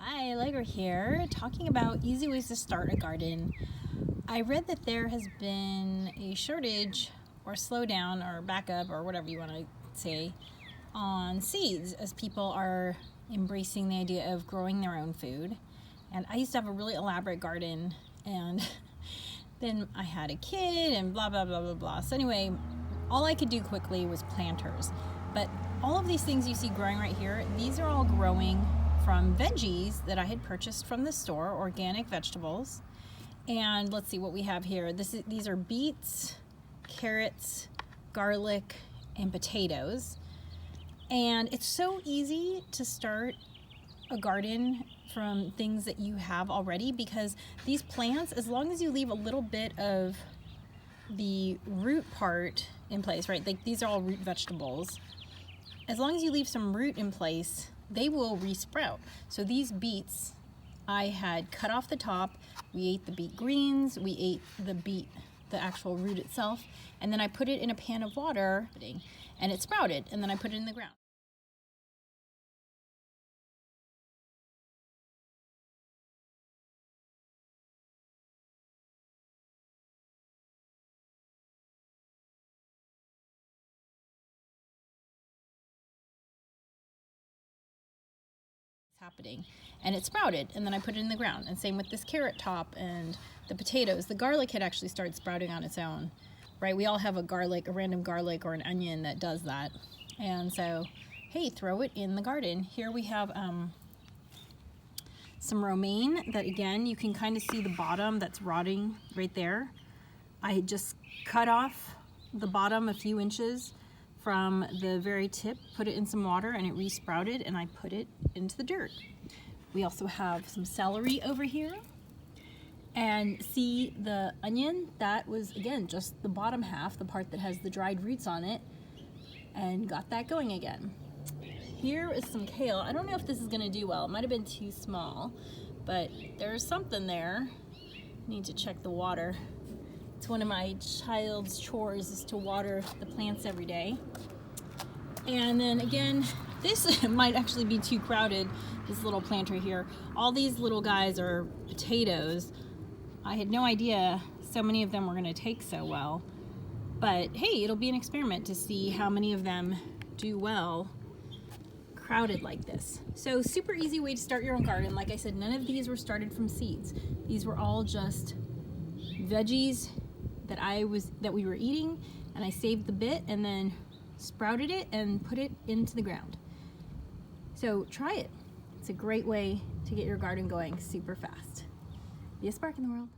Hi, Alegre here, talking about easy ways to start a garden. I read that there has been a shortage or slowdown or backup or whatever you want to say on seeds as people are embracing the idea of growing their own food. And I used to have a really elaborate garden, and then I had a kid and blah blah blah blah blah. So anyway, all I could do quickly was planters. But all of these things you see growing right here, these are all growing from Veggies that I had purchased from the store, organic vegetables. And let's see what we have here. These are beets, carrots, garlic, and potatoes. And it's so easy to start a garden from things that you have already, because these plants, as long as you leave a little bit of the root part in place, right? Like these are all root vegetables. As long as you leave some root in place, they will resprout. So these beets, I had cut off the top. We ate the beet greens, we ate the actual root itself, and then I put it in a pan of water and it sprouted, and then I put it in the ground. Happening, and it sprouted, and then I put it in the ground. And same with this carrot top and the potatoes. The garlic had actually started sprouting on its own, right? We all have a random garlic or an onion that does that. And so, hey, throw it in the garden. Here we have some romaine that, again, you can kind of see the bottom that's rotting right there. I just cut off the bottom a few inches from the very tip, put it in some water, and it resprouted, and I put it into the dirt. We also have some celery over here. And see the onion? That was, again, just the bottom half, the part that has the dried roots on it, and got that going again. Here is some kale. I don't know if this is gonna do well. It might have been too small, but there's something there. Need to check the water. It's one of my child's chores is to water the plants every day. And then again, this might actually be too crowded, this little planter here. All these little guys are potatoes. I had no idea so many of them were gonna take so well. But hey, it'll be an experiment to see how many of them do well crowded like this. So super easy way to start your own garden. Like I said, none of these were started from seeds. These were all just veggies that we were eating, and I saved the bit and then sprouted it and put it into the ground. So try it. It's a great way to get your garden going super fast. Be a spark in the world.